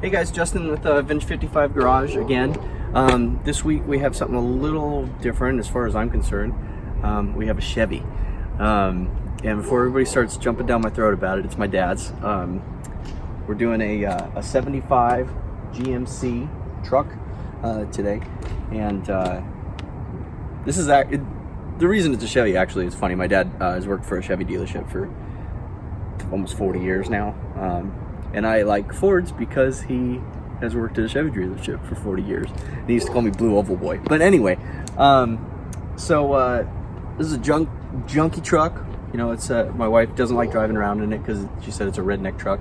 Hey guys, Justin with V55R Garage again. This week we have something a little different as far as I'm concerned. We have a Chevy. And before everybody starts jumping down my throat about it, it's my dad's. We're doing a 75 GMC truck today. And this is the reason it's a Chevy actually is funny. My dad has worked for a Chevy dealership for almost 40 years now. And I like Fords because he has worked at a Chevy dealership for 40 years. And he used to call me Blue Oval Boy. But anyway, this is a junky truck. You know, it's my wife doesn't like driving around in it because she said it's a redneck truck.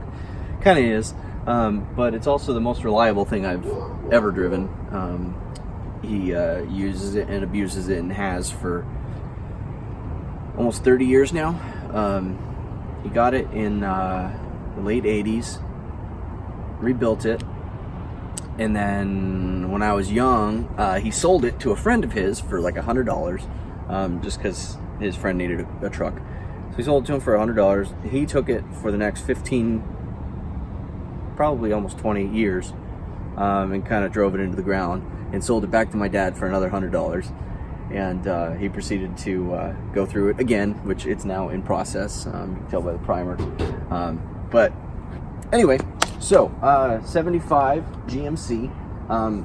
Kind of is, but it's also the most reliable thing I've ever driven. He uses it and abuses it and has for almost 30 years now. He got it in the late 80s, rebuilt it, and then when I was young, he sold it to a friend of his for like $100, just because his friend needed a truck. So he sold it to him for $100. He took it for the next 15, probably almost 20 years, and kind of drove it into the ground and sold it back to my dad for another $100. And he proceeded to go through it again, which it's now in process. You can tell by the primer. But anyway, so 75 GMC.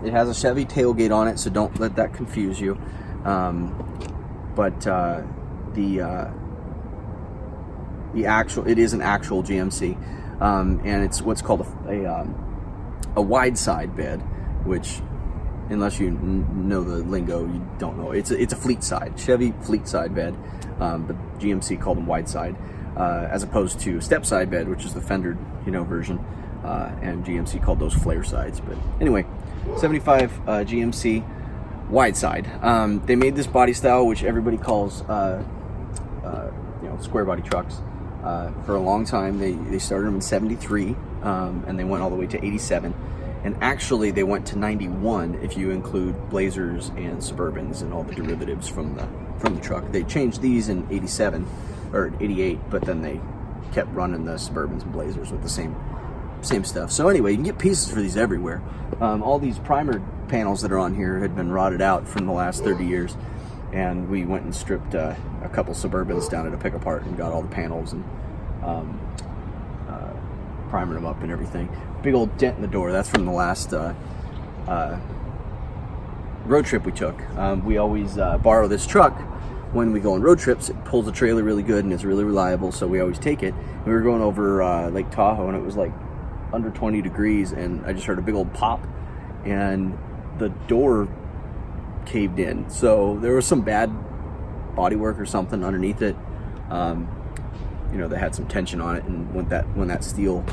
It has a Chevy tailgate on it, so don't let that confuse you. But it is an actual GMC, and it's what's called a wide side bed, which, unless you know the lingo, you don't know. It's a fleet side, Chevy fleet side bed, but GMC called them wide side, as opposed to step side bed, which is the fendered, version, and GMC called those flare sides. But anyway, 75 GMC wide side. They made this body style, which everybody calls square body trucks, for a long time. They started them in 73, and they went all the way to 87. And actually, they went to 91 if you include Blazers and Suburbans and all the derivatives from the truck. They changed these in 87 or 88, but then they kept running the Suburbans and Blazers with the same stuff. So anyway, you can get pieces for these everywhere. All these primer panels that are on here had been rotted out from the last 30 years, and we went and stripped a couple Suburbans down at a pick apart and got all the panels and primered them up and everything. Big old dent in the door. That's from the last road trip we took. We always borrow this truck when we go on road trips. It pulls the trailer really good and it's really reliable, so we always take it. We were going over Lake Tahoe, and it was like under 20 degrees, and I just heard a big old pop, and the door caved in. So there was some bad bodywork or something underneath it. They had some tension on it, and when that steel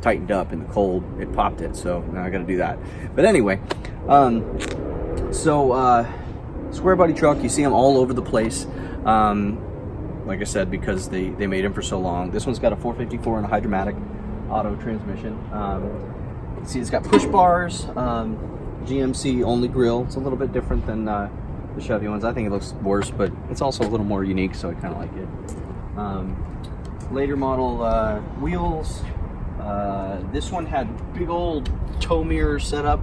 tightened up in the cold, it popped it. So now I got to do that. But anyway, square body truck. You see them all over the place. Like I said, because they made them for so long. This one's got a 454 and a hydromatic auto transmission. You can see it's got push bars. GMC only grille. It's a little bit different than the Chevy ones. I think it looks worse, but it's also a little more unique, so I kind of like it. Later model wheels. This one had big old tow mirrors set up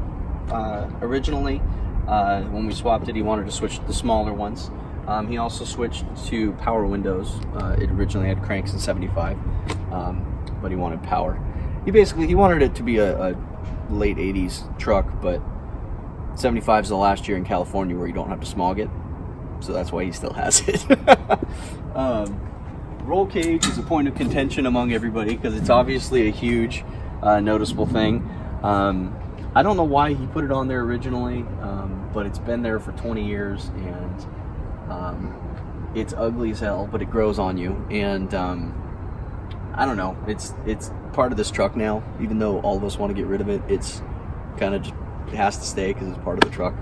originally. When we swapped it, he wanted to switch to the smaller ones. He also switched to power windows. It originally had cranks in 75, but he wanted power. He wanted it to be a late 80s truck, but 75 is the last year in California where you don't have to smog it, so that's why he still has it. Roll cage is a point of contention among everybody because it's obviously a huge, noticeable thing. I don't know why he put it on there originally, but it's been there for 20 years, and it's ugly as hell, but it grows on you. And I don't know, it's part of this truck now. Even though all of us want to get rid of it, it's kind of just, it has to stay because it's part of the truck.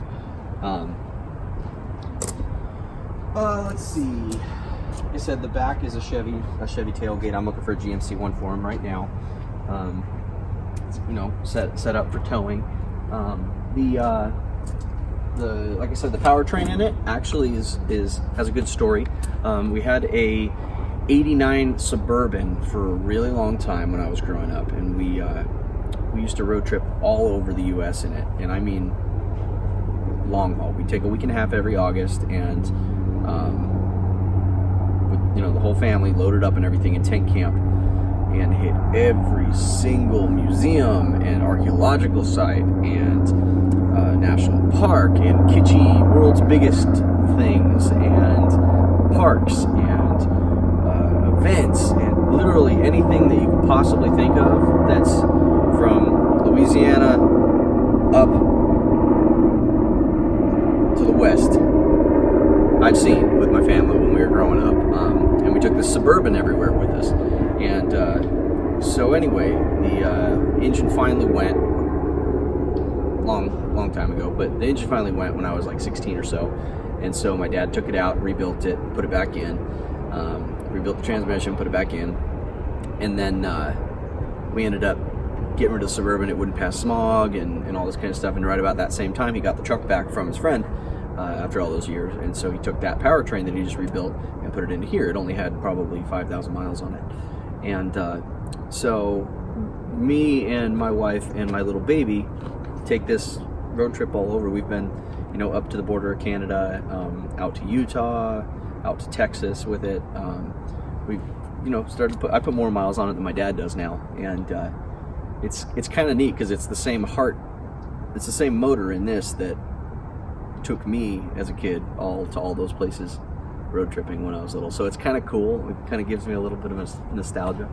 Let's see. Like I said, the back is a Chevy tailgate. I'm looking for a GMC one for him right now. It's, set up for towing. Like I said, the powertrain in it actually has a good story. We had a '89 Suburban for a really long time when I was growing up, and we used to road trip all over the U.S. in it, and I mean long haul. We'd take a week and a half every August, and with, the whole family loaded up and everything in tent camp, and hit every single museum and archaeological site and national park and kitschy world's biggest things and parks and events and literally anything that you could possibly think of that's from Louisiana up to the west I'd seen with my family when we were growing up, and we took the Suburban everywhere with us. And so anyway, the engine finally went long time ago, but the engine finally went when I was like 16 or so, and so my dad took it out, rebuilt it, put it back in, rebuilt the transmission, put it back in, and then we ended up getting rid of the Suburban. It wouldn't pass smog and all this kind of stuff, and right about that same time he got the truck back from his friend after all those years, and so he took that powertrain that he just rebuilt and put it into here. It only had probably 5,000 miles on it, and so me and my wife and my little baby take this road trip all over. We've been, up to the border of Canada, out to Utah, out to Texas with it. We've, started to I put more miles on it than my dad does now, and it's kind of neat because it's the same motor in this that took me as a kid to all those places road tripping when I was little. So it's kind of cool. It kind of gives me a little bit of nostalgia.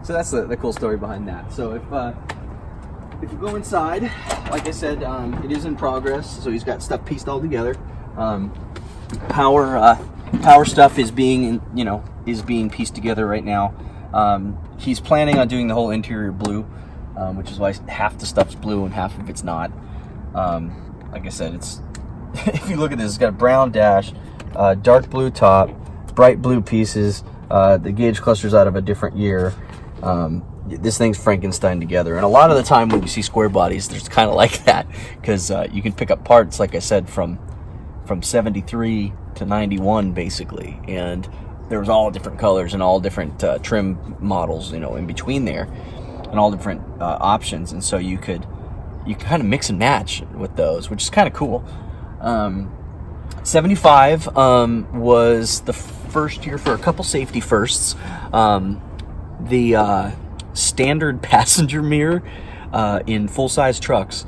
So that's the cool story behind that. So if you go inside, like I said, it is in progress. So he's got stuff pieced all together. Power stuff is being pieced together right now. He's planning on doing the whole interior blue, which is why half the stuff's blue and half of it's not. Like I said, it's if you look at this, it's got a brown dash, dark blue top, bright blue pieces. The gauge cluster's out of a different year. This thing's Frankenstein together, and a lot of the time when you see square bodies, there's kind of like that, because you can pick up parts, like I said, from 73 to 91 basically, and there was all different colors and all different trim models, in between there, and all different options, and so you kind of mix and match with those, which is kind of cool. 75 was the first year for a couple safety firsts. The standard passenger mirror in full-size trucks.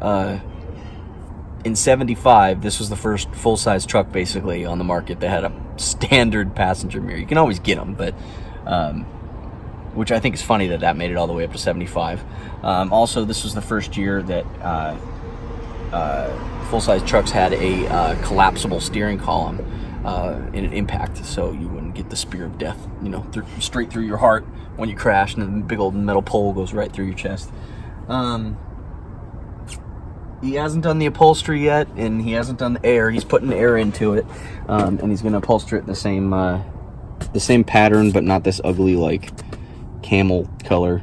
In 75, this was the first full-size truck basically on the market that had a standard passenger mirror. You can always get them, but which I think is funny that made it all the way up to 75. Also, this was the first year that full-size trucks had a collapsible steering column in an impact, so you wouldn't get the spear of death, straight through your heart when you crash, and the big old metal pole goes right through your chest. He hasn't done the upholstery yet, and he hasn't done the air. He's putting air into it, and he's going to upholster it the same pattern, but not this ugly like camel color.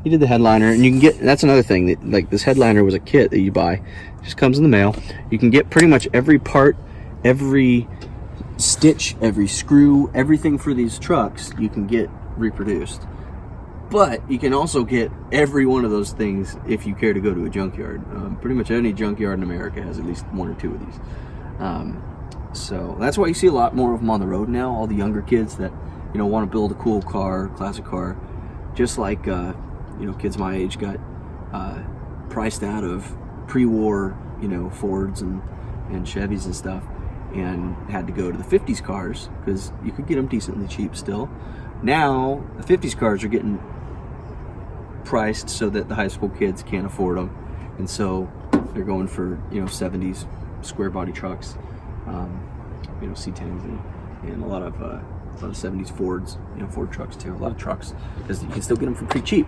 He did the headliner, and you can get, that's another thing, that like this headliner was a kit that you buy, it just comes in the mail. You can get pretty much every part, every stitch, every screw, everything for these trucks you can get reproduced. But you can also get every one of those things if you care to go to a junkyard. Pretty much any junkyard in America has at least one or two of these. So that's why you see a lot more of them on the road now. All the younger kids that want to build a cool car, classic car, just like kids my age got priced out of pre-war Fords and Chevys and stuff, and had to go to the 50s cars because you could get them decently cheap still. Now the 50s cars are getting priced so that the high school kids can't afford them, and so they're going for 70s square body trucks, C10s and a lot of 70s Fords, Ford trucks too, a lot of trucks, because you can still get them for pretty cheap.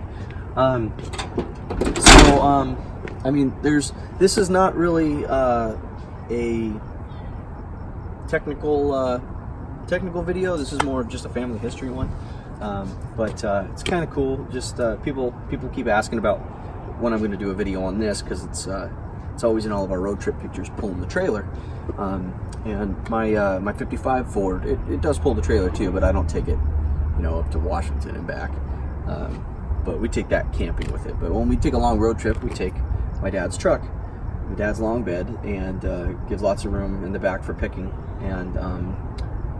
I mean, this is not really a technical video. This is more of just a family history one. But it's kind of cool. Just people keep asking about when I'm going to do a video on this, because it's It's always in all of our road trip pictures pulling the trailer. And my 55 Ford, it does pull the trailer too, but I don't take it, you know, up to Washington and back. But we take that camping with it. But when we take a long road trip, we take my dad's truck, my dad's long bed, and gives lots of room in the back for picking, and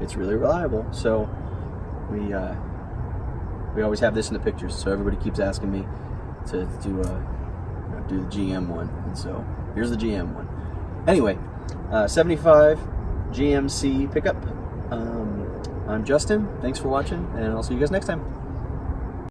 it's really reliable. So we always have this in the pictures. So everybody keeps asking me to do the GM one, and so here's the GM one. Anyway, 75 GMC pickup. I'm Justin. Thanks for watching, and I'll see you guys next time.